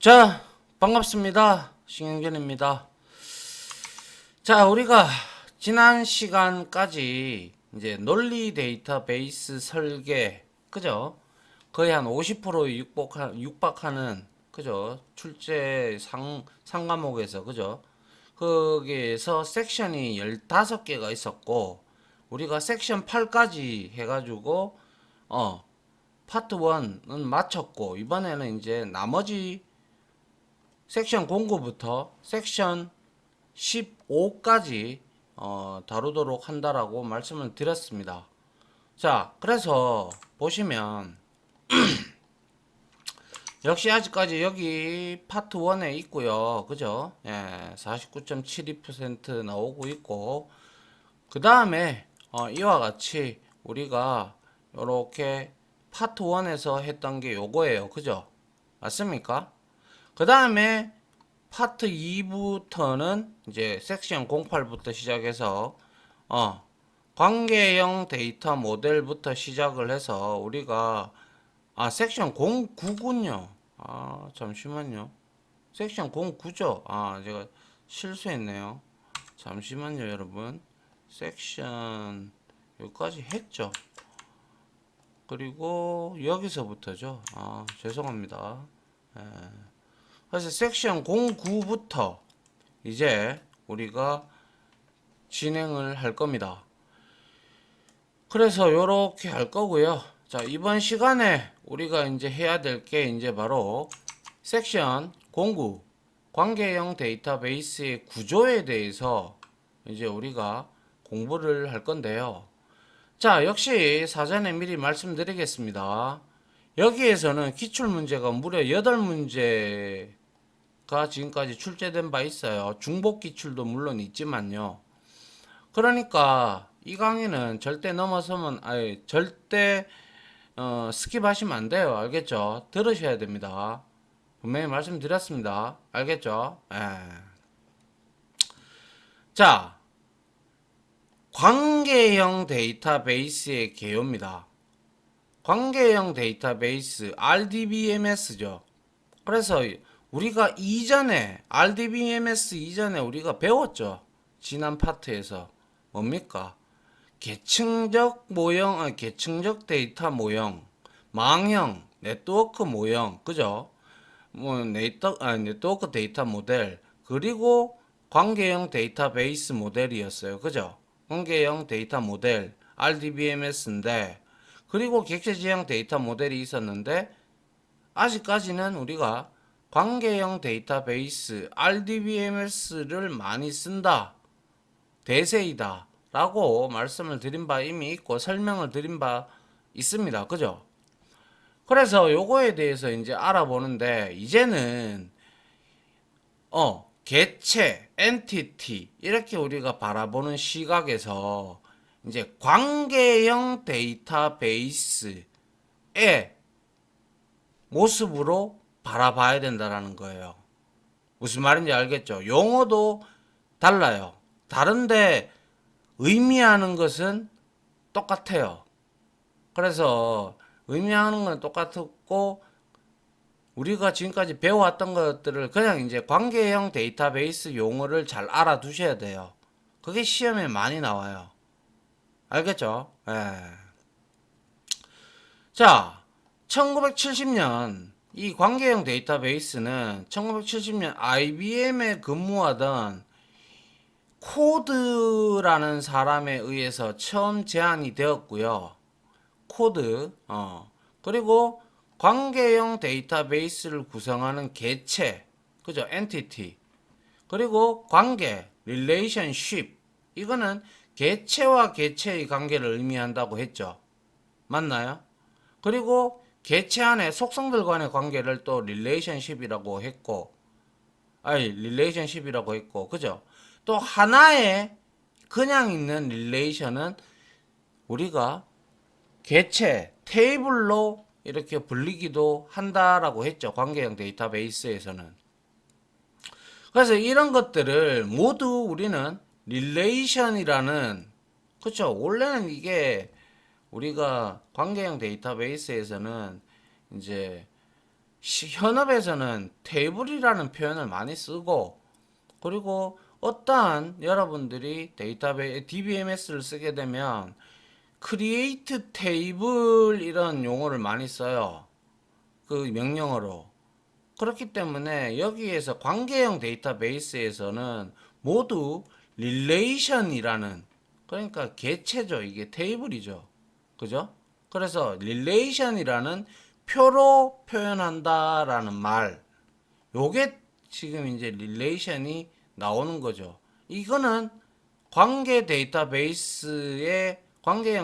자, 반갑습니다. 신영균입니다. 자, 우리가 지난 시간까지 이제 논리 데이터베이스 설계, 그죠? 거의 한 50% 육박하는, 그죠? 출제 상과목에서, 그죠? 거기에서 섹션이 15개가 있었고, 우리가 섹션 8까지 해가지고, 파트 1은 마쳤고, 이번에는 이제 나머지 섹션 09부터 섹션 15까지 다루도록 한다라고 말씀을 드렸습니다. 자, 그래서 보시면 역시 아직까지 여기 파트 1에 있고요. 그죠? 예, 49.72% 나오고 있고, 그 다음에 이와 같이 우리가 이렇게 파트 1에서 했던 게 요거예요. 그죠? 맞습니까? 그 다음에 파트 2부터는 이제 섹션 08부터 시작해서 관계형 데이터 모델부터 시작을 해서 우리가 섹션 09군요. 잠시만요. 섹션 09죠. 제가 실수했네요. 잠시만요, 여러분. 섹션 여기까지 했죠. 그리고 여기서부터죠. 죄송합니다. 예. 그래서 섹션 09부터 이제 우리가 진행을 할 겁니다. 그래서 요렇게 할 거고요. 자, 이번 시간에 우리가 이제 해야 될 게 이제 바로 섹션 09 관계형 데이터베이스의 구조에 대해서 이제 우리가 공부를 할 건데요. 자, 역시 사전에 미리 말씀드리겠습니다. 여기에서는 기출문제가 무려 8문제가 지금까지 출제된 바 있어요. 중복 기출도 물론 있지만요. 그러니까 이 강의는 절대 넘어서면 절대 스킵하시면 안 돼요. 알겠죠? 들으셔야 됩니다. 분명히 말씀드렸습니다. 알겠죠? 예. 자, 관계형 데이터베이스의 개요입니다. 관계형 데이터베이스 RDBMS죠. 그래서 우리가 이전에 RDBMS 이전에 우리가 배웠죠. 지난 파트에서 뭡니까? 계층적 모형, 계층적 데이터 모형, 망형, 네트워크 모형, 그죠? 네트워크 데이터 모델, 그리고 관계형 데이터베이스 모델이었어요. 그죠? 관계형 데이터 모델, RDBMS인데, 그리고 객체지향 데이터 모델이 있었는데, 아직까지는 우리가 관계형 데이터베이스, RDBMS를 많이 쓴다. 대세이다. 라고 말씀을 드린 바 이미 있고 설명을 드린 바 있습니다. 그죠? 그래서 요거에 대해서 이제 알아보는데 이제는 개체, 엔티티 이렇게 우리가 바라보는 시각에서 이제 관계형 데이터베이스의 모습으로 바라봐야 된다라는 거예요. 무슨 말인지 알겠죠? 용어도 달라요. 다른데 의미하는 것은 똑같아요. 그래서 의미하는 건 똑같고 우리가 지금까지 배워왔던 것들을 그냥 이제 관계형 데이터베이스 용어를 잘 알아두셔야 돼요. 그게 시험에 많이 나와요. 알겠죠? 예. 자, 1970년 이 관계형 데이터베이스는 1970년 IBM에 근무하던 코드라는 사람에 의해서 처음 제안이 되었고요. 코드, 그리고 관계형 데이터베이스를 구성하는 개체, 그죠? 엔티티, 그리고 관계, relationship, 이거는 개체와 개체의 관계를 의미한다고 했죠. 맞나요? 그리고 개체 안에 속성들 간의 관계를 또 relationship이라고 했고, relationship이라고 했고, 그죠? 또 하나의 그냥 있는 릴레이션은 우리가 개체, 테이블로 이렇게 불리기도 한다라고 했죠. 관계형 데이터베이스에서는. 그래서 이런 것들을 모두 우리는 릴레이션이라는, 그쵸? 원래는 이게 우리가 관계형 데이터베이스에서는 이제 현업에서는 테이블이라는 표현을 많이 쓰고, 그리고 어떠한 여러분들이 데이터베이스 DBMS를 쓰게 되면 create table 이런 용어를 많이 써요. 그 명령어로. 그렇기 때문에 여기에서 관계형 데이터베이스에서는 모두 relation이라는, 그러니까 개체죠. 이게 테이블이죠. 그죠? 그래서 relation이라는 표로 표현한다라는 말, 요게 지금 이제 relation이 나오는 거죠. 이거는 관계형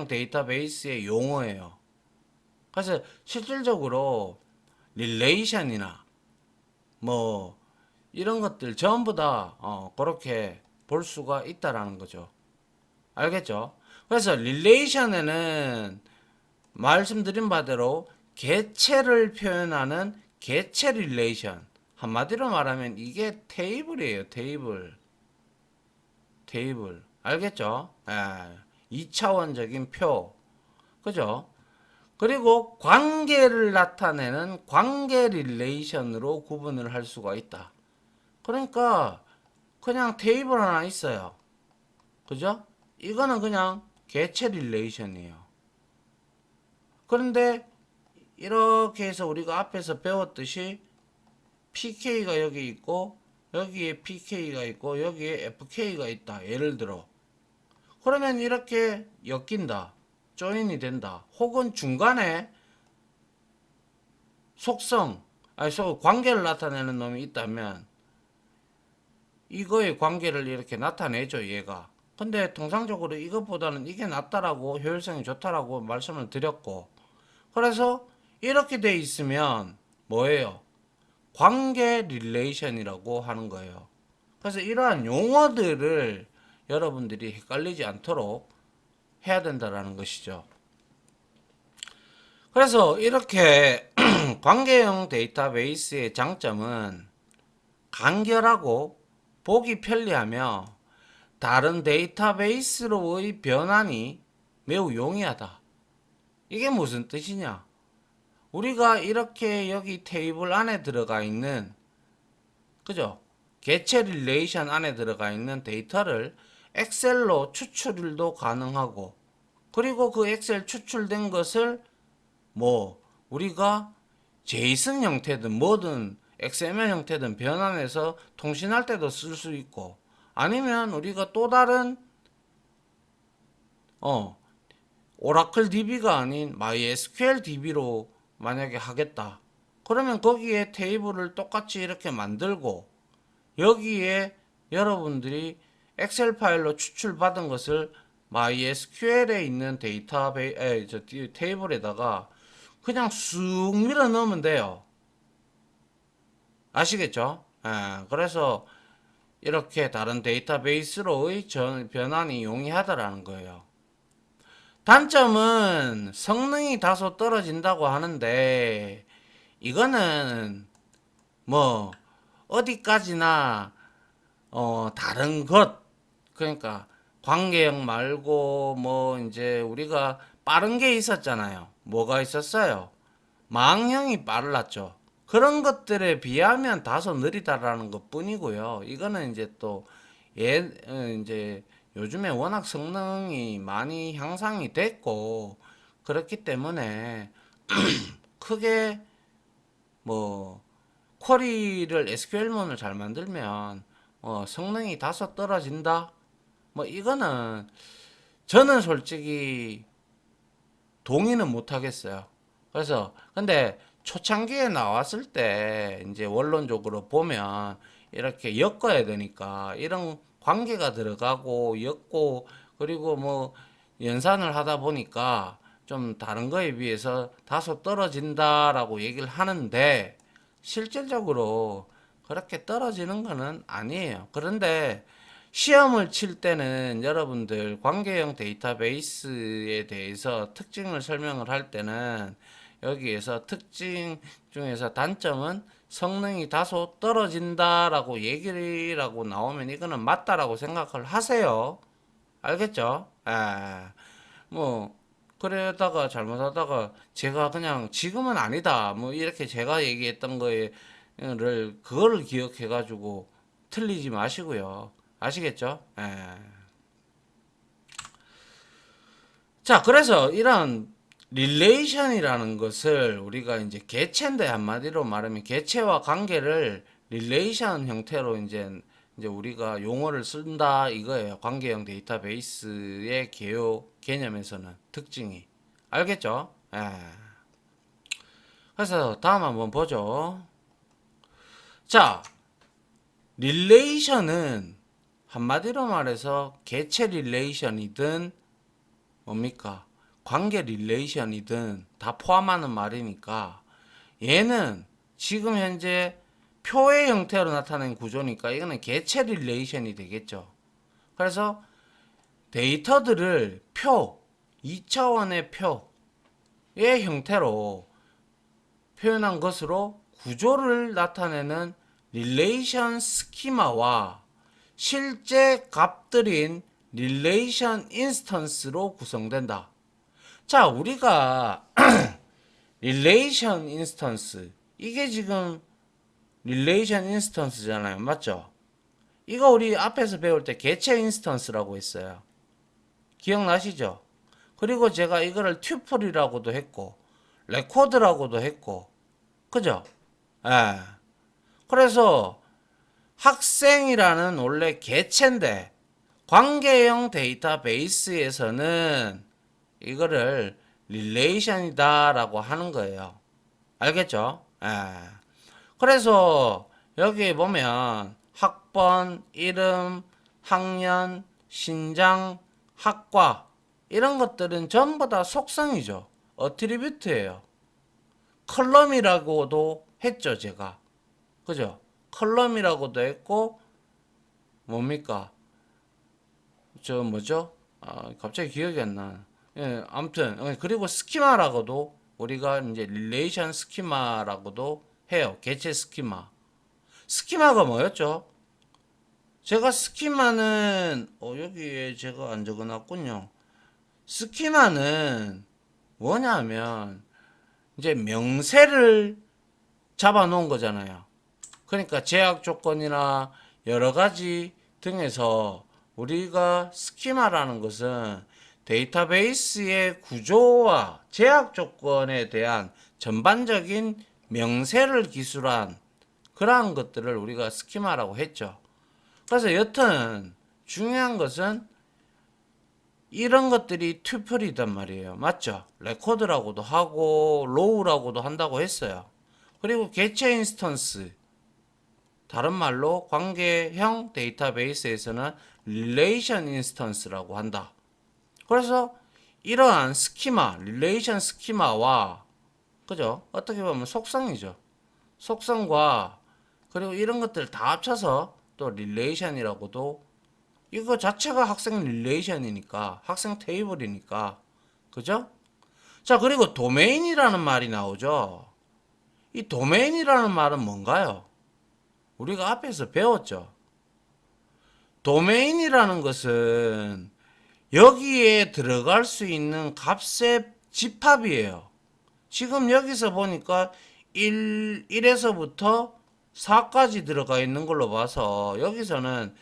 데이터베이스의 용어예요. 그래서 실질적으로 relation이나 뭐 이런 것들 전부 다 그렇게 볼 수가 있다라는 거죠. 알겠죠? 그래서 relation에는 말씀드린 바대로 개체를 표현하는 개체 relation, 한마디로 말하면 이게 테이블이에요. 테이블 알겠죠? 2차원적인 표, 그죠? 그리고 관계를 나타내는 관계 릴레이션으로 구분을 할 수가 있다. 그러니까 그냥 테이블 하나 있어요. 그죠? 이거는 그냥 개체 릴레이션이에요. 그런데 이렇게 해서 우리가 앞에서 배웠듯이 PK가 여기 있고 여기에 PK가 있고 여기에 FK가 있다. 예를 들어. 그러면 이렇게 엮인다. 조인이 된다. 혹은 중간에 속성, 관계를 나타내는 놈이 있다면 이거의 관계를 이렇게 나타내죠, 얘가. 근데 통상적으로 이것보다는 이게 낫다라고 효율성이 좋다라고 말씀을 드렸고, 그래서 이렇게 돼 있으면 뭐예요? 관계 릴레이션이라고 하는 거예요. 그래서 이러한 용어들을 여러분들이 헷갈리지 않도록 해야 된다라는 것이죠. 그래서 이렇게 관계형 데이터베이스의 장점은 간결하고 보기 편리하며 다른 데이터베이스로의 변환이 매우 용이하다. 이게 무슨 뜻이냐? 우리가 이렇게 여기 테이블 안에 들어가 있는, 그죠? 개체 릴레이션 안에 들어가 있는 데이터를 엑셀로 추출도 가능하고, 그리고 그 엑셀 추출된 것을 우리가 제이슨 형태든 뭐든 XML 형태든 변환해서 통신할 때도 쓸 수 있고, 아니면 우리가 또 다른 오라클 DB가 아닌 MySQL DB로 만약에 하겠다. 그러면 거기에 테이블을 똑같이 이렇게 만들고 여기에 여러분들이 엑셀 파일로 추출받은 것을 MySQL에 있는 테이블에다가 그냥 쑥 밀어 넣으면 돼요. 아시겠죠? 그래서 이렇게 다른 데이터베이스로의 변환이 용이하다라는 거예요. 단점은 성능이 다소 떨어진다고 하는데 이거는 뭐 어디까지나 다른 것, 그러니까 관계형 말고 뭐 이제 우리가 빠른 게 있었잖아요. 뭐가 있었어요? 망형이 빨랐죠. 그런 것들에 비하면 다소 느리다라는 것 뿐이고요. 이거는 이제 또 이제 요즘에 워낙 성능이 많이 향상이 됐고 그렇기 때문에 크게 뭐 쿼리를 SQL문을 잘 만들면 성능이 다소 떨어진다. 뭐 이거는 저는 솔직히 동의는 못 하겠어요. 그래서 근데 초창기에 나왔을 때 이제 원론적으로 보면 이렇게 엮어야 되니까 이런 관계가 들어가고 엮고 그리고 뭐 연산을 하다 보니까 좀 다른 거에 비해서 다소 떨어진다라고 얘기를 하는데 실질적으로 그렇게 떨어지는 거는 아니에요. 그런데 시험을 칠 때는 여러분들 관계형 데이터베이스에 대해서 특징을 설명을 할 때는 여기에서 특징 중에서 단점은 성능이 다소 떨어진다라고 얘기라고 나오면 이거는 맞다라고 생각을 하세요. 알겠죠? 뭐 그러다가 잘못하다가 제가 그냥 지금은 아니다 뭐 이렇게 제가 얘기했던 거를 그거를 기억해 가지고 틀리지 마시고요. 아시겠죠? 예. 자, 그래서 이런 릴레이션이라는 것을 우리가 이제 개체인데 한마디로 말하면 개체와 관계를 릴레이션 형태로 이제 우리가 용어를 쓴다 이거예요. 관계형 데이터베이스의 개념에서는 특징이. 알겠죠? 예. 그래서 다음 한번 보죠. 자, 릴레이션은 한마디로 말해서 개체 릴레이션이든 뭡니까? 관계 릴레이션이든 다 포함하는 말이니까 얘는 지금 현재 표의 형태로 나타낸 구조니까 이거는 개체 릴레이션이 되겠죠. 그래서 데이터들을 표, 2차원의 표의 형태로 표현한 것으로 구조를 나타내는 릴레이션 스키마와 실제 값들인 릴레이션 인스턴스로 구성된다. 자, 우리가 릴레이션 인스턴스 이게 지금 릴레이션 인스턴스잖아요. 맞죠? 이거 우리 앞에서 배울 때 개체 인스턴스라고 했어요. 기억나시죠? 그리고 제가 이거를 튜플이라고도 했고 레코드라고도 했고 그죠? 예. 그래서 학생이라는 원래 개체인데 관계형 데이터베이스에서는 이거를 릴레이션이다 라고 하는 거예요. 알겠죠? 예. 그래서 여기 보면 학번, 이름, 학년, 신장, 학과 이런 것들은 전부 다 속성이죠. 어트리뷰트예요. 컬럼이라고도 했죠, 제가. 그죠? 컬럼이라고도 했고 뭡니까? 저 뭐죠? 갑자기 기억이 안 나. 예, 아무튼 그리고 스키마라고도 우리가 이제 릴레이션 스키마라고도 해요. 개체 스키마. 스키마가 뭐였죠? 제가 스키마는 여기에 제가 안 적어놨군요. 스키마는 뭐냐면 이제 명세를 잡아놓은 거잖아요. 그러니까 제약 조건이나 여러 가지 등에서 우리가 스키마라는 것은 데이터베이스의 구조와 제약 조건에 대한 전반적인 명세를 기술한 그러한 것들을 우리가 스키마라고 했죠. 그래서 여튼 중요한 것은 이런 것들이 튜플이단 말이에요. 맞죠? 레코드라고도 하고 로우라고도 한다고 했어요. 그리고 개체 인스턴스 다른 말로 관계형 데이터베이스에서는 릴레이션 인스턴스라고 한다. 그래서 이러한 스키마, 릴레이션 스키마와 그죠? 어떻게 보면 속성이죠. 속성과 그리고 이런 것들 다 합쳐서 또 릴레이션이라고도 이거 자체가 학생 릴레이션이니까 학생 테이블이니까 그죠? 자, 그리고 도메인이라는 말이 나오죠. 이 도메인이라는 말은 뭔가요? 우리가 앞에서 배웠죠. 도메인이라는 것은 여기에 들어갈 수 있는 값의 집합이에요. 지금 여기서 보니까 1에서부터 4까지 들어가 있는 걸로 봐서 여기서는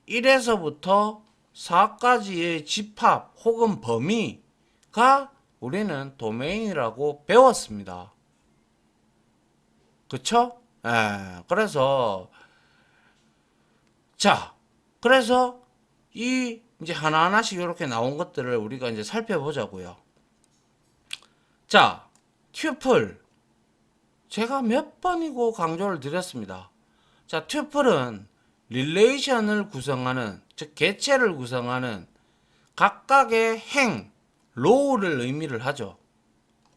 1에서부터 4까지의 집합 혹은 범위가 우리는 도메인이라고 배웠습니다. 그쵸? 예, 그래서 자, 그래서 이 이제 하나하나씩 이렇게 나온 것들을 우리가 이제 살펴보자고요. 자, 튜플 제가 몇 번이고 강조를 드렸습니다. 자, 튜플은 릴레이션을 구성하는 즉 개체를 구성하는 각각의 행 로우를 의미를 하죠.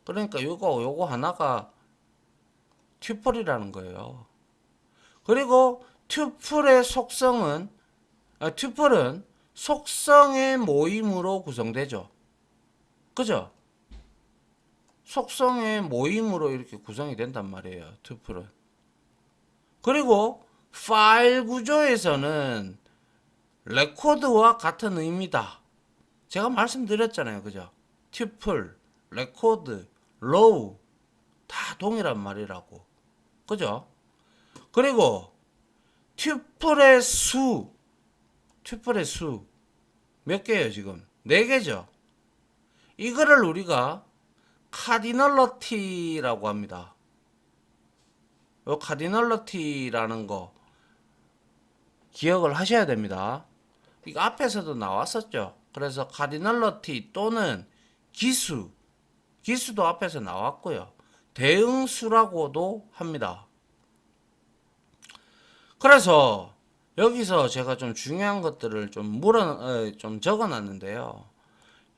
그러니까 요거 하나가 튜플이라는 거예요. 그리고 튜플의 속성은 튜플은 속성의 모임으로 구성되죠. 그죠? 속성의 모임으로 이렇게 구성이 된단 말이에요. 튜플은. 그리고 파일 구조에서는 레코드와 같은 의미다. 제가 말씀드렸잖아요. 그죠? 튜플, 레코드, 로우 다 동일한 말이라고. 그죠? 그리고 튜플의 수 몇 개예요 지금? 4개죠. 이거를 우리가 카디널러티라고 합니다. 요 카디널러티라는 거 기억을 하셔야 됩니다. 이거 앞에서도 나왔었죠. 그래서 카디널러티 또는 기수도 앞에서 나왔고요. 대응수라고도 합니다. 그래서 여기서 제가 좀 중요한 것들을 좀 적어놨는데요.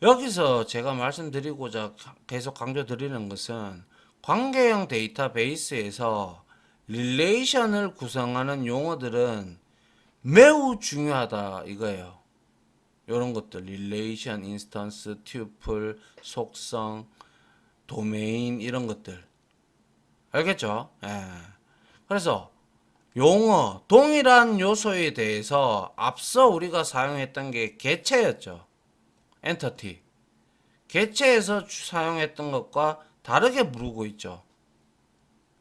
여기서 제가 말씀드리고자 계속 강조드리는 것은 관계형 데이터베이스에서 릴레이션을 구성하는 용어들은 매우 중요하다 이거예요. 이런 것들 릴레이션, 인스턴스, 튜플, 속성, 도메인 이런 것들 알겠죠? 예. 그래서 용어, 동일한 요소에 대해서 앞서 우리가 사용했던 게 개체였죠. 엔터티. 개체에서 사용했던 것과 다르게 부르고 있죠.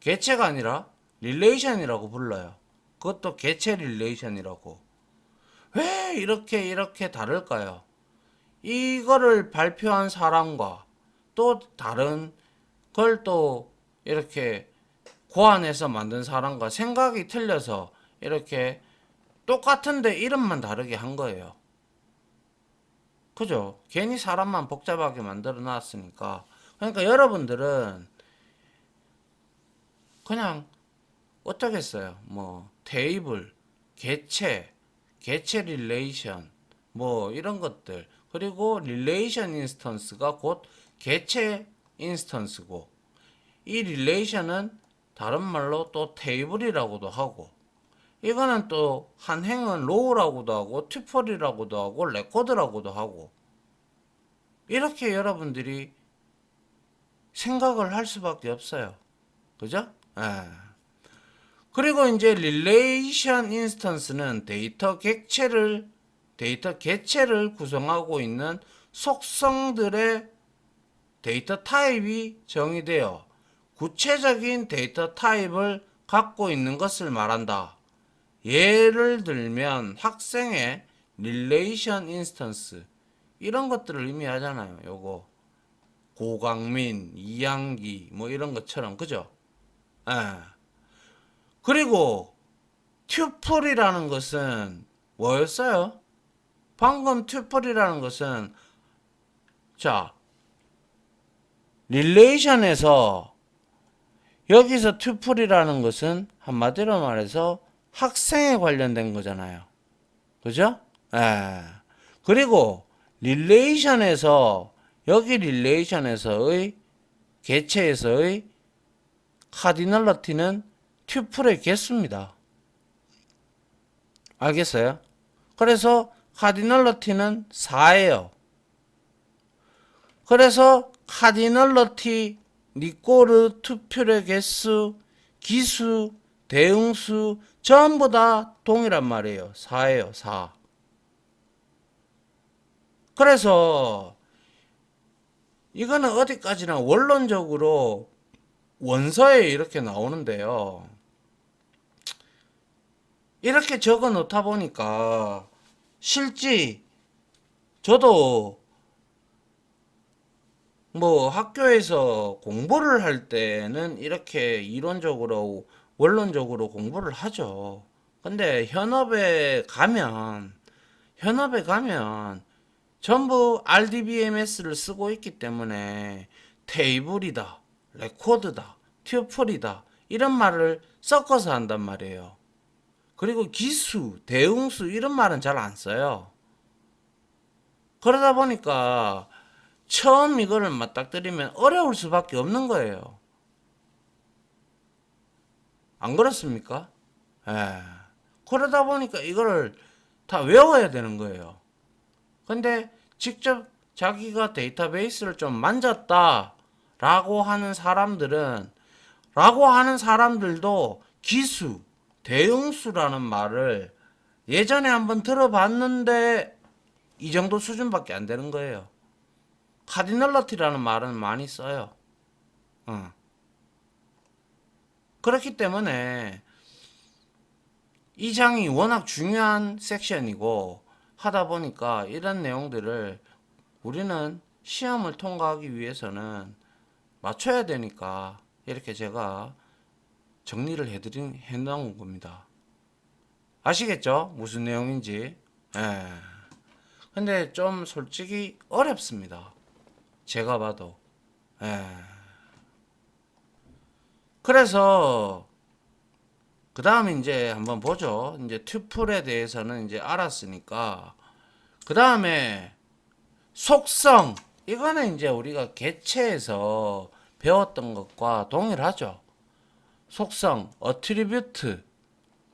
개체가 아니라 릴레이션이라고 불러요. 그것도 개체 릴레이션이라고. 왜 이렇게 다를까요? 이거를 발표한 사람과 또 다른 걸 또 이렇게 고안해서 만든 사람과 생각이 틀려서 이렇게 똑같은데 이름만 다르게 한 거예요. 그죠? 괜히 사람만 복잡하게 만들어 놨으니까. 그러니까 여러분들은 그냥 어쩌겠어요. 뭐 테이블, 개체, 개체 릴레이션 뭐 이런 것들 그리고 릴레이션 인스턴스가 곧 개체 인스턴스고 이 릴레이션은 다른 말로 또 테이블이라고도 하고 이거는 또 한 행은 로우라고도 하고 튜플이라고도 하고 레코드라고도 하고 이렇게 여러분들이 생각을 할 수밖에 없어요. 그죠? 예. 그리고 이제 릴레이션 인스턴스는 데이터 객체를 구성하고 있는 속성들의 데이터 타입이 정의되어 구체적인 데이터 타입을 갖고 있는 것을 말한다. 예를 들면 학생의 릴레이션 인스턴스 이런 것들을 의미하잖아요. 요거 고강민, 이양기 뭐 이런 것처럼 그죠? 예. 그리고 튜플이라는 것은 뭐였어요? 방금 튜플이라는 것은 자 릴레이션에서 여기서 튜플이라는 것은 한마디로 말해서 학생에 관련된 거잖아요. 그죠? 예. 그리고 릴레이션에서 여기 릴레이션에서의 개체에서의 카디널러티는 튜플의 개수입니다. 알겠어요? 그래서 카디널러티는 4예요. 그래서 카디널러티, 니꼬르, 튜플의 개수, 기수, 대응수 전부 다 동일한 말이에요. 4예요. 4. 그래서 이거는 어디까지나 원론적으로 원서에 이렇게 나오는데요. 이렇게 적어 놓다 보니까 실제 저도 뭐 학교에서 공부를 할 때는 이렇게 이론적으로 원론적으로 공부를 하죠. 근데 현업에 가면 전부 RDBMS를 쓰고 있기 때문에 테이블이다, 레코드다, 튜플이다 이런 말을 섞어서 한단 말이에요. 그리고 기수, 대응수 이런 말은 잘 안 써요. 그러다 보니까 처음 이거를 맞닥뜨리면 어려울 수밖에 없는 거예요. 안 그렇습니까? 예. 그러다 보니까 이거를 다 외워야 되는 거예요. 근데 직접 자기가 데이터베이스를 좀 만졌다 라고 하는 사람들도 기수, 대응수라는 말을 예전에 한번 들어봤는데 이 정도 수준밖에 안 되는 거예요. 카디널러티라는 말은 많이 써요. 그렇기 때문에 이 장이 워낙 중요한 섹션이고 하다 보니까 이런 내용들을 우리는 시험을 통과하기 위해서는 맞춰야 되니까 이렇게 제가 정리를 해놓은 겁니다. 아시겠죠? 무슨 내용인지. 예. 근데 좀 솔직히 어렵습니다. 제가 봐도. 예. 그래서 그 다음에 이제 한번 보죠. 이제 튜플에 대해서는 이제 알았으니까 그 다음에 속성, 이거는 이제 우리가 개체에서 배웠던 것과 동일하죠. 속성, 어트리뷰트,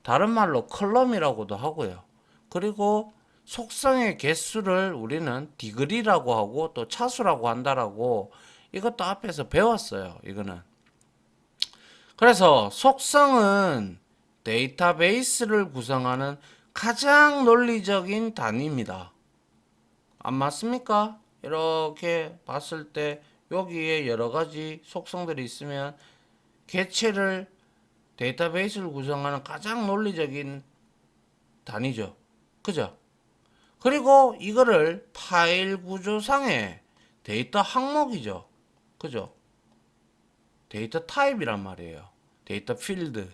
다른 말로 컬럼이라고도 하고요. 그리고 속성의 개수를 우리는 디그리라고 하고 또 차수라고 한다라고 이것도 앞에서 배웠어요. 이거는. 그래서 속성은 데이터베이스를 구성하는 가장 논리적인 단위입니다. 안 맞습니까? 이렇게 봤을 때 여기에 여러 가지 속성들이 있으면 개체를 데이터베이스를 구성하는 가장 논리적인 단위죠. 그죠? 그리고 이거를 파일 구조상의 데이터 항목이죠. 그죠? 데이터 타입이란 말이에요. 데이터 필드.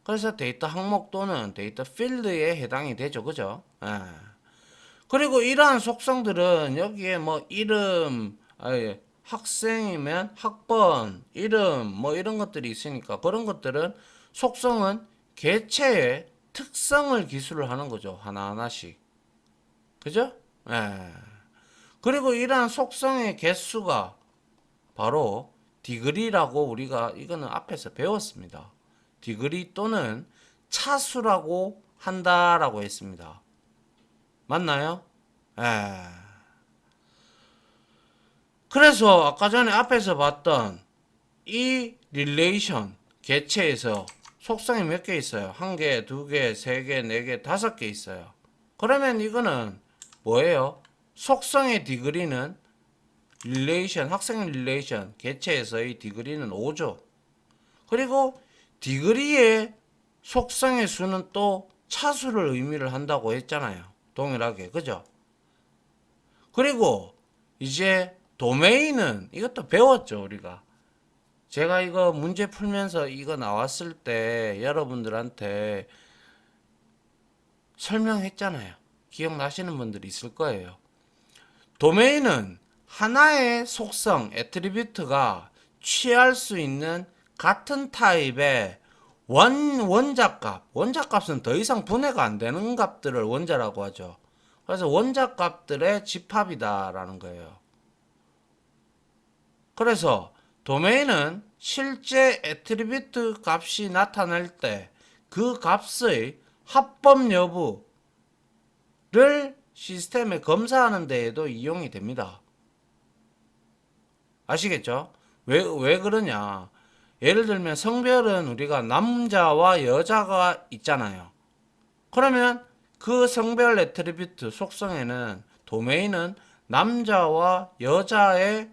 그래서 데이터 항목 또는 데이터 필드에 해당이 되죠. 그죠? 예. 그리고 이러한 속성들은 여기에 뭐 이름, 학생이면 학번, 이름 뭐 이런 것들이 있으니까 그런 것들은 속성은 개체의 특성을 기술을 하는 거죠. 하나하나씩. 그죠? 예. 그리고 이러한 속성의 개수가 바로 디그리라고 우리가 이거는 앞에서 배웠습니다. 디그리 또는 차수라고 한다라고 했습니다. 맞나요? 예. 그래서 아까 전에 앞에서 봤던 이 릴레이션 개체에서 속성이 몇 개 있어요? 한 개, 두 개, 세 개, 네 개, 다섯 개 있어요. 그러면 이거는 뭐예요? 속성의 디그리는 릴레이션, 학생 릴레이션 개체에서의 디그리는 5죠. 그리고 디그리의 속성의 수는 또 차수를 의미를 한다고 했잖아요. 동일하게. 그죠? 그리고 이제 도메인은 이것도 배웠죠, 우리가. 제가 이거 문제 풀면서 이거 나왔을 때 여러분들한테 설명했잖아요. 기억나시는 분들이 있을 거예요. 도메인은 하나의 속성, 애트리뷰트가 취할 수 있는 같은 타입의 원자값은 더 이상 분해가 안 되는 값들을 원자라고 하죠. 그래서 원자값들의 집합이다라는 거예요. 그래서 도메인은 실제 애트리뷰트 값이 나타날 때 그 값의 합법 여부를 시스템에 검사하는 데에도 이용이 됩니다. 아시겠죠? 왜 그러냐? 예를 들면 성별은 우리가 남자와 여자가 있잖아요. 그러면 그 성별 애트리뷰트 속성에는 도메인은 남자와 여자의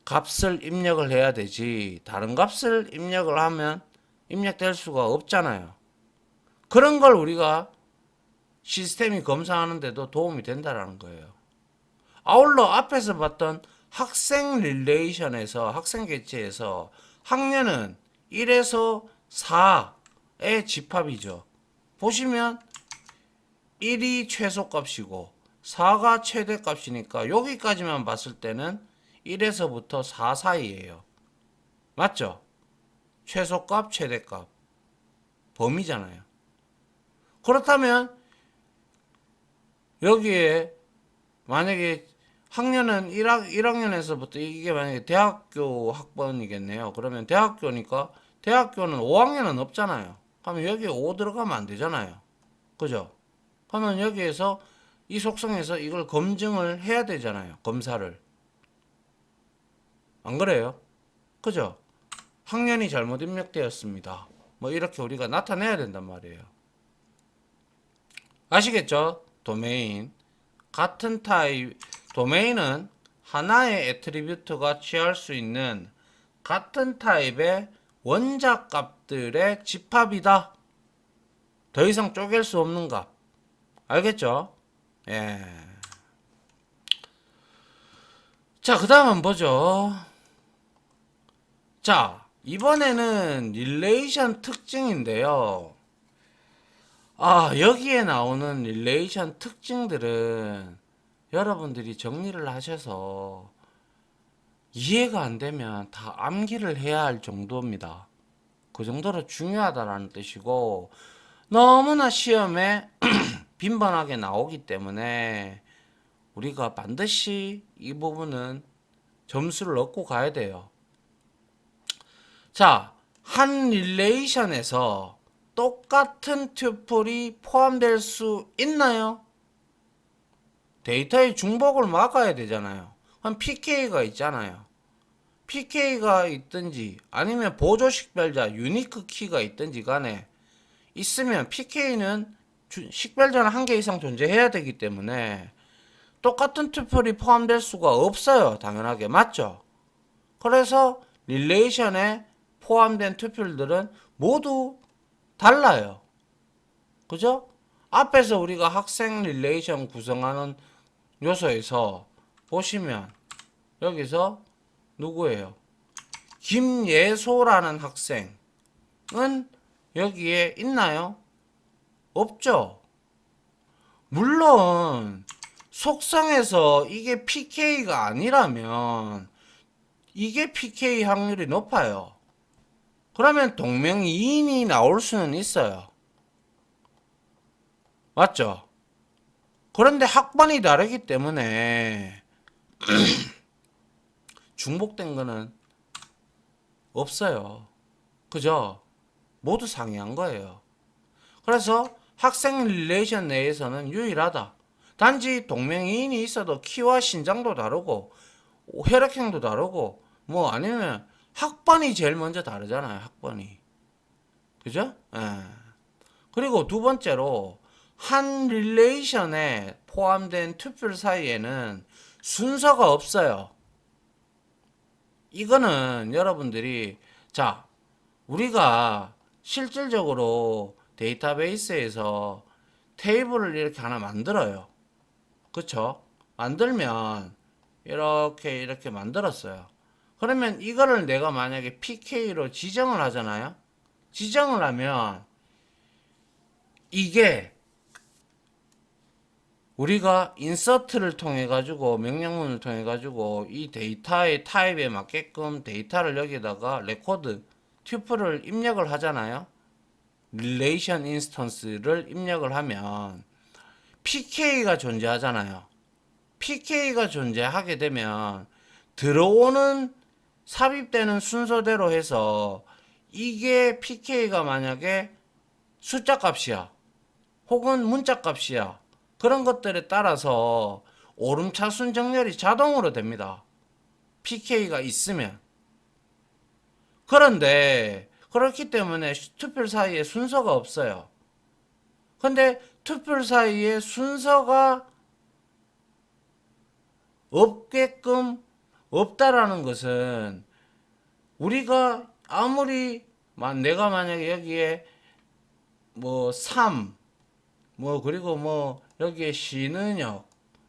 값을 입력을 해야 되지 다른 값을 입력을 하면 입력될 수가 없잖아요. 그런 걸 우리가 시스템이 검사하는데도 도움이 된다라는 거예요. 아울러 앞에서 봤던 학생 릴레이션에서 학생 개체에서 학년은 1에서 4의 집합이죠. 보시면 1이 최소값이고 4가 최대값이니까 여기까지만 봤을 때는 1에서부터 4 사이예요. 맞죠? 최소값, 최대값. 범위잖아요. 그렇다면 여기에 만약에 학년은 1학년에서부터 이게 만약에 대학교 학번이겠네요. 그러면 대학교니까 대학교는 5학년은 없잖아요. 그러면 여기에 5 들어가면 안 되잖아요. 그죠? 그러면 여기에서 이 속성에서 이걸 검증을 해야 되잖아요. 검사를. 안 그래요? 그죠? 학년이 잘못 입력되었습니다. 뭐 이렇게 우리가 나타내야 된단 말이에요. 아시겠죠? 도메인. 같은 타입, 도메인은 하나의 애트리뷰트가 취할 수 있는 같은 타입의 원작 값들의 집합이다. 더 이상 쪼갤 수 없는 값. 알겠죠? 예. 자, 그 다음 한번 보죠. 자, 이번에는 릴레이션 특징인데요. 여기에 나오는 릴레이션 특징들은 여러분들이 정리를 하셔서 이해가 안 되면 다 암기를 해야 할 정도입니다. 그 정도로 중요하다라는 뜻이고, 너무나 시험에 빈번하게 나오기 때문에 우리가 반드시 이 부분은 점수를 얻고 가야 돼요. 자, 한 릴레이션에서 똑같은 튜플이 포함될 수 있나요? 데이터의 중복을 막아야 되잖아요. 한 PK가 있잖아요. PK가 있든지 아니면 보조 식별자 유니크 키가 있든지 간에 있으면 PK는 식별자는 한 개 이상 존재해야 되기 때문에 똑같은 튜플이 포함될 수가 없어요. 당연하게. 맞죠? 그래서 릴레이션에 포함된 튜플들은 모두 달라요. 그죠? 앞에서 우리가 학생 릴레이션 구성하는 요소에서 보시면 여기서 누구예요? 김예소라는 학생은 여기에 있나요? 없죠? 물론 속성에서 이게 PK가 아니라면 이게 PK 확률이 높아요. 그러면 동명이인이 나올 수는 있어요. 맞죠? 그런데 학번이 다르기 때문에 중복된 거는 없어요. 그죠? 모두 상이한 거예요. 그래서 학생 릴레이션 내에서는 유일하다. 단지 동명이인이 있어도 키와 신장도 다르고 혈액형도 다르고 뭐 아니면 학번이 제일 먼저 다르잖아요. 학번이. 그죠? 예. 그리고 두 번째로 한 릴레이션에 포함된 튜플 사이에는 순서가 없어요. 이거는 여러분들이 자 우리가 실질적으로 데이터베이스에서 테이블을 이렇게 하나 만들어요. 그쵸? 만들면 이렇게 만들었어요. 그러면 이거를 내가 만약에 PK로 지정을 하잖아요. 지정을 하면 이게 우리가 인서트를 통해 가지고 명령문을 통해 가지고 이 데이터의 타입에 맞게끔 데이터를 여기다가 레코드 튜플을 입력을 하잖아요. 릴레이션 인스턴스를 입력을 하면 PK가 존재하잖아요. PK가 존재하게 되면 들어오는 삽입되는 순서대로 해서 이게 PK가 만약에 숫자 값이야 혹은 문자 값이야 그런 것들에 따라서 오름차순 정렬이 자동으로 됩니다. PK가 있으면. 그런데 그렇기 때문에 튜플 사이에 순서가 없어요. 근데 튜플 사이에 순서가 없게끔 없다라는 것은 우리가 아무리 내가 만약에 여기에 뭐 3, 뭐 그리고 뭐 여기에 신은역,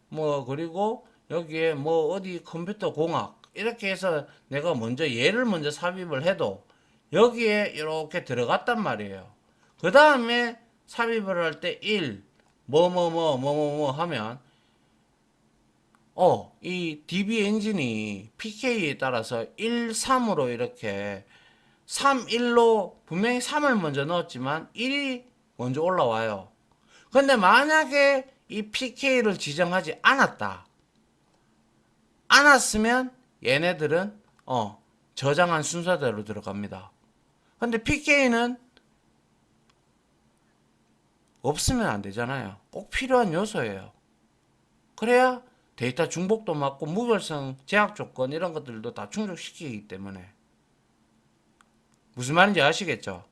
뭐 그리고 여기에 뭐 어디 컴퓨터 공학 이렇게 해서 내가 먼저 얘를 먼저 삽입을 해도 여기에 이렇게 들어갔단 말이에요. 그 다음에 삽입을 할 때 1, 뭐 하면 이 DB 엔진이 PK에 따라서 1, 3으로 이렇게 3, 1로 분명히 3을 먼저 넣었지만 1이 먼저 올라와요. 근데 만약에 이 PK를 지정하지 않았으면 얘네들은 저장한 순서대로 들어갑니다. 근데 PK는 없으면 안 되잖아요. 꼭 필요한 요소예요. 그래야 데이터 중복도 막고 무결성 제약 조건 이런 것들도 다 충족시키기 때문에 무슨 말인지 아시겠죠?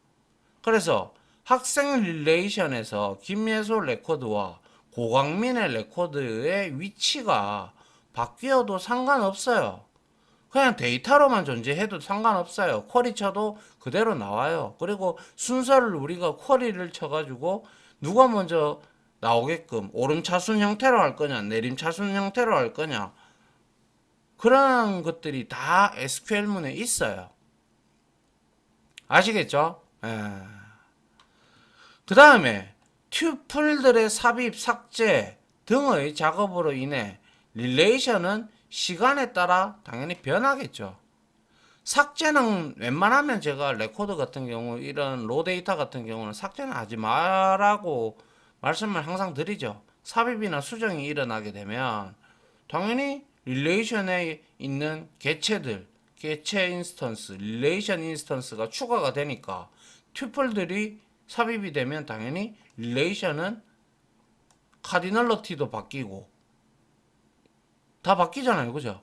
그래서 학생 릴레이션에서 김예솔 레코드와 고광민의 레코드의 위치가 바뀌어도 상관없어요. 그냥 데이터로만 존재해도 상관없어요. 쿼리 쳐도 그대로 나와요. 그리고 순서를 우리가 쿼리를 쳐가지고 누가 먼저 나오게끔 오름차순 형태로 할 거냐, 내림차순 형태로 할 거냐, 그런 것들이 다 SQL문에 있어요. 아시겠죠? 그 다음에 튜플들의 삽입, 삭제 등의 작업으로 인해 릴레이션은 시간에 따라 당연히 변하겠죠. 삭제는 웬만하면 제가 레코드 같은 경우 이런 로 데이터 같은 경우는 삭제는 하지 말라고 말씀을 항상 드리죠. 삽입이나 수정이 일어나게 되면 당연히 릴레이션에 있는 개체들, 개체 인스턴스, 릴레이션 인스턴스가 추가가 되니까 튜플들이 삽입이 되면 당연히 릴레이션은 카디널러티도 바뀌고 다 바뀌잖아요. 그죠?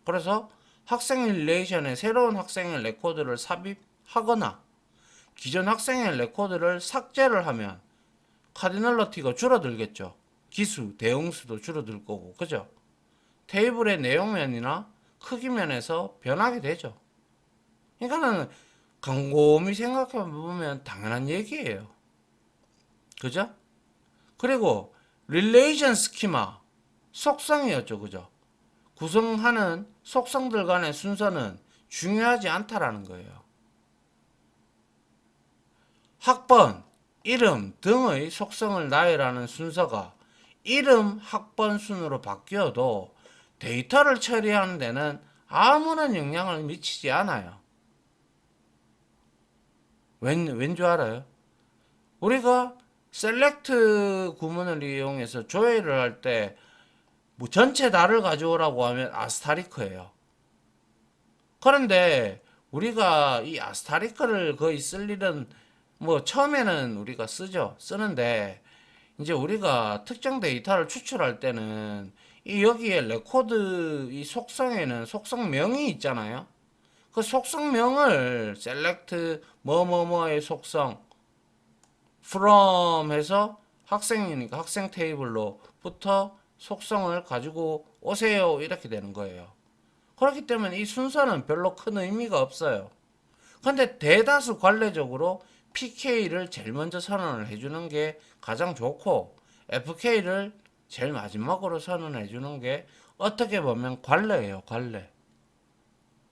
그래서 학생 릴레이션에 새로운 학생의 레코드를 삽입하거나 기존 학생의 레코드를 삭제를 하면 카디널러티가 줄어들겠죠. 기수, 대응수도 줄어들 거고. 그죠? 테이블의 내용면이나 크기면에서 변하게 되죠. 그러니까는 곰곰이 생각해 보면 당연한 얘기예요. 그죠? 그리고 릴레이션 스키마 속성이었죠. 그죠? 구성하는 속성들 간의 순서는 중요하지 않다라는 거예요. 학번, 이름 등의 속성을 나열하는 순서가 이름, 학번 순으로 바뀌어도 데이터를 처리하는 데는 아무런 영향을 미치지 않아요. 왠 줄 알아요? 우리가 셀렉트 구문을 이용해서 조회를 할 때 뭐 전체 다를 가져오라고 하면 아스타리크예요. 그런데 우리가 이 아스타리크를 거의 쓸 일은 뭐 처음에는 우리가 쓰는데 이제 우리가 특정 데이터를 추출할 때는 이 여기에 레코드 이 속성에는 속성명이 있잖아요. 그 속성명을 select 뭐뭐뭐의 속성 from 해서 학생이니까 학생 테이블로부터 속성을 가지고 오세요 이렇게 되는 거예요. 그렇기 때문에 이 순서는 별로 큰 의미가 없어요. 근데 대다수 관례적으로 PK를 제일 먼저 선언을 해주는 게 가장 좋고 FK를 제일 마지막으로 선언해 주는 게 어떻게 보면 관례예요. 관례.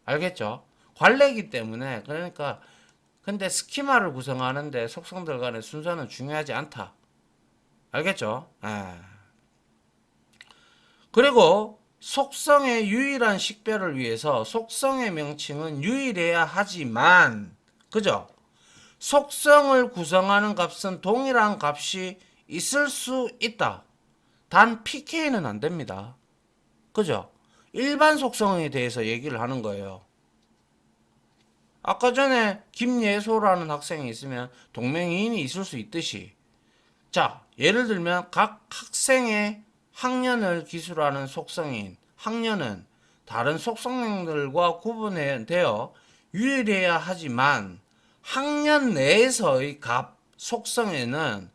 알겠죠? 관례이기 때문에 그러니까 근데 스키마를 구성하는데 속성들 간의 순서는 중요하지 않다. 알겠죠? 그리고 속성의 유일한 식별을 위해서 속성의 명칭은 유일해야 하지만 그죠? 속성을 구성하는 값은 동일한 값이 있을 수 있다. 단 PK는 안 됩니다. 그죠? 일반 속성에 대해서 얘기를 하는 거예요. 아까 전에 김예소라는 학생이 있으면 동명이인이 있을 수 있듯이 자, 예를 들면 각 학생의 학년을 기술하는 속성인 학년은 다른 속성명들과 구분되어 유일해야 하지만 학년 내에서의 값 속성에는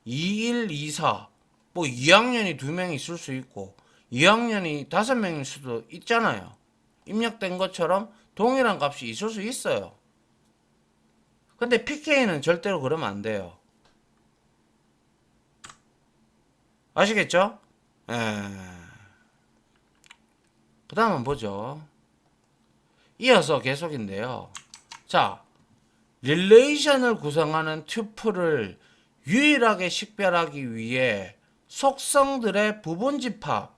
21, 24, 뭐 2학년이 2명 있을 수 있고 2학년이 5명일 수도 있잖아요. 입력된 것처럼 동일한 값이 있을 수 있어요. 근데 PK는 절대로 그러면 안 돼요. 아시겠죠? 그 다음은 보죠. 이어서 계속인데요. 자, 릴레이션을 구성하는 튜플을 유일하게 식별하기 위해 속성들의 부분 집합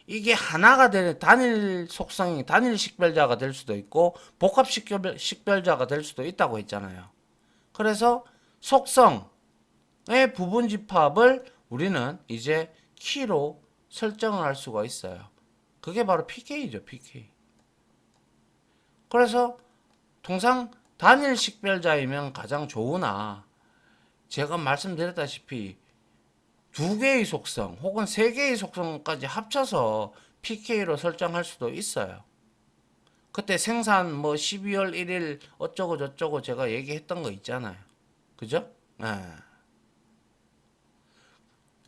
이게 하나가 되는 단일 속성이 단일 식별자가 될 수도 있고 복합 식별자가 될 수도 있다고 했잖아요. 그래서 속성의 부분 집합을 우리는 이제 키로 설정을 할 수가 있어요. 그게 바로 PK죠, PK. 그래서 통상 단일 식별자이면 가장 좋으나 제가 말씀드렸다시피 2개의 속성 혹은 3개의 속성까지 합쳐서 PK로 설정할 수도 있어요. 그때 생산 뭐 12월 1일 어쩌고 저쩌고 제가 얘기했던 거 있잖아요. 그죠?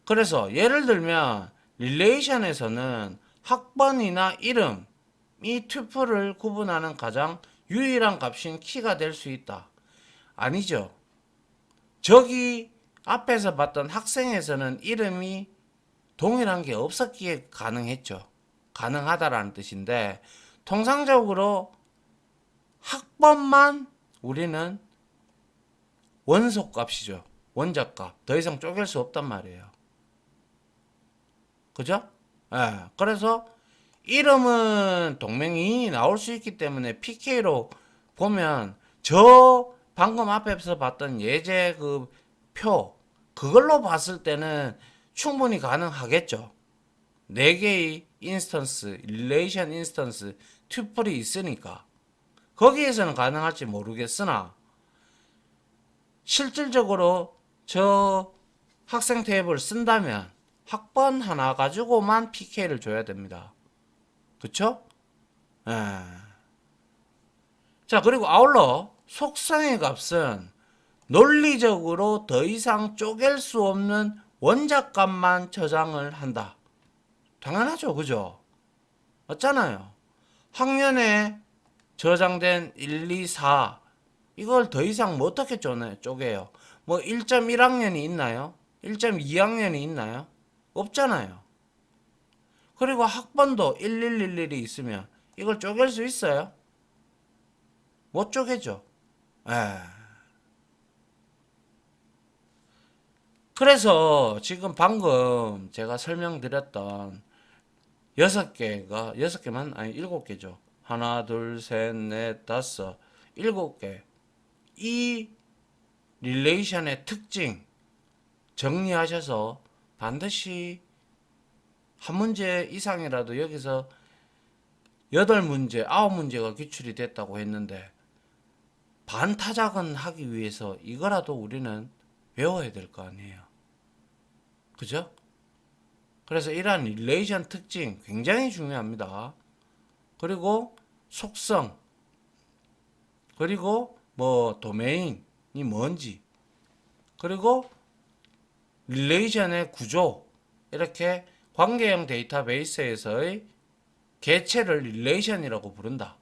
그래서 예를 들면 릴레이션에서는 학번이나 이름, 이 튜플을 구분하는 가장 유일한 값인 키가 될 수 있다. 아니죠. 저기 앞에서 봤던 학생에서는 이름이 동일한 게 없었기에 가능했죠. 가능하다라는 뜻인데, 통상적으로 학번만 우리는 원소값이죠. 원자값. 더 이상 쪼갤 수 없단 말이에요. 그죠? 예. 그래서 이름은 동명이인이 나올 수 있기 때문에 PK로 보면 저 방금 앞에서 봤던 예제 그 표, 그걸로 봤을 때는 충분히 가능하겠죠. 4개의 인스턴스, 릴레이션 인스턴스, 튜플이 있으니까. 거기에서는 가능할지 모르겠으나 실질적으로 저 학생 탭을 쓴다면 학번 하나 가지고만 PK를 줘야 됩니다. 그쵸? 예. 자, 그리고 아울러 속성의 값은 논리적으로 더 이상 쪼갤 수 없는 원자값만 저장을 한다. 당연하죠. 그죠? 맞잖아요. 학년에 저장된 1, 2, 4 이걸 더 이상 뭐 어떻게 쪼개요? 뭐 1.1학년이 있나요? 1.2학년이 있나요? 없잖아요. 그리고 학번도 1111이 있으면 이걸 쪼갤 수 있어요? 못 쪼개죠. 에. 그래서 지금 방금 제가 설명드렸던 6개가 6개만 아니 7개죠. 하나, 둘, 셋, 넷, 다섯, 7개. 이 릴레이션의 특징 정리하셔서 반드시 한 문제 이상이라도 여기서 8문제, 9문제가 기출이 됐다고 했는데 반타작은 하기 위해서 이거라도 우리는 외워야 될 거 아니에요. 그죠? 그래서 이러한 릴레이션 특징 굉장히 중요합니다. 그리고 속성, 그리고 뭐 도메인이 뭔지, 그리고 릴레이션의 구조, 이렇게 관계형 데이터베이스에서의 개체를 릴레이션이라고 부른다.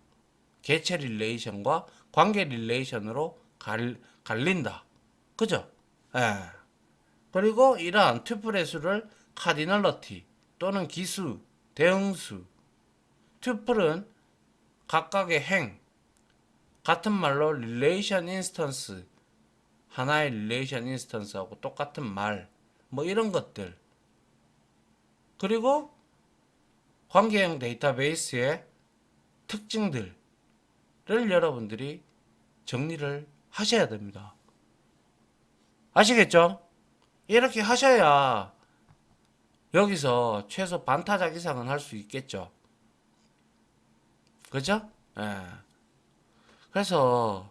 개체 릴레이션과 관계 릴레이션으로 갈린다. 그죠? 예. 그리고 이러한 튜플의 수를 카디널러티 또는 기수, 대응수. 튜플은 각각의 행, 같은 말로 릴레이션 인스턴스, 하나의 릴레이션 인스턴스하고 똑같은 말, 뭐 이런 것들. 그리고 관계형 데이터베이스의 특징들을 여러분들이 정리를 하셔야 됩니다. 아시겠죠? 이렇게 하셔야 여기서 최소 반타작 이상은 할 수 있겠죠. 그죠? 예. 그래서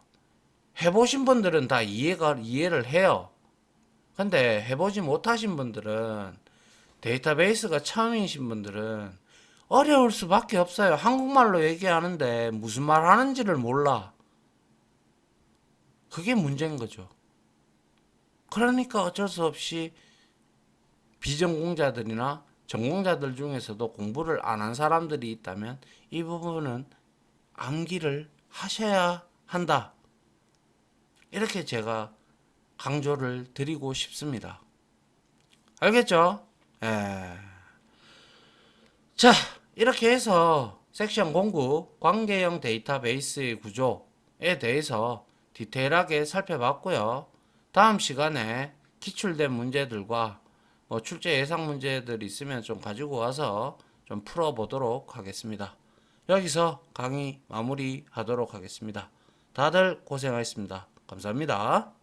해보신 분들은 다 이해를 해요. 근데 해보지 못하신 분들은, 데이터베이스가 처음이신 분들은 어려울 수밖에 없어요. 한국말로 얘기하는데 무슨 말 하는지를 몰라. 그게 문제인 거죠. 그러니까 어쩔 수 없이 비전공자들이나 전공자들 중에서도 공부를 안 한 사람들이 있다면 이 부분은 암기를 하셔야 한다. 이렇게 제가 강조를 드리고 싶습니다. 알겠죠? 예. 자, 이렇게 해서 섹션 공구 관계형 데이터베이스의 구조에 대해서 디테일하게 살펴봤고요. 다음 시간에 기출된 문제들과 뭐 출제 예상 문제들 있으면 좀 가지고 와서 좀 풀어보도록 하겠습니다. 여기서 강의 마무리하도록 하겠습니다. 다들 고생하셨습니다. 감사합니다.